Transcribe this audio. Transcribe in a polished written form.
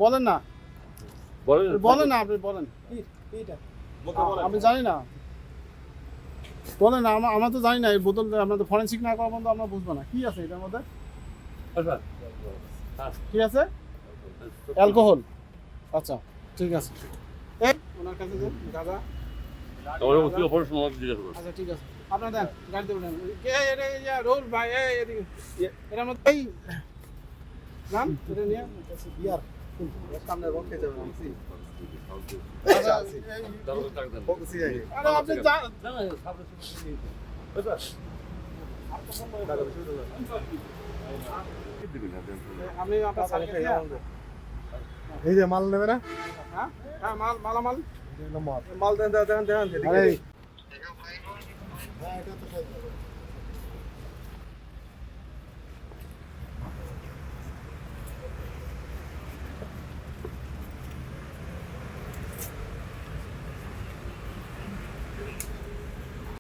বলেন না, বলেন না, আপনি বলেন। আপনি জানি না, বলেন না। আমরা তো জানি না এই বোতল, আমরা তো ফরেন্সিক না করা পর্যন্ত আমরা বুঝবো না কি আছে এটার মধ্যে। কি আছে? অ্যালকোহল। আচ্ছা, ঠিক আছে। ওনার কাছে যান, দাদা। আচ্ছা, ঠিক আছে, আপনার দেন, গাড়িতে উঠেন। রোল ভাই, এদিকে এটার মধ্যে এই নাম এটা নিয়ে বিয়ার সামনে রক্ষে যাবেন। আরে আপনি আমি আপনার সাথে এই যে মাল নেবে না? হ্যাঁ হ্যাঁ, মালামাল মাল দেন দেন দেন। আরে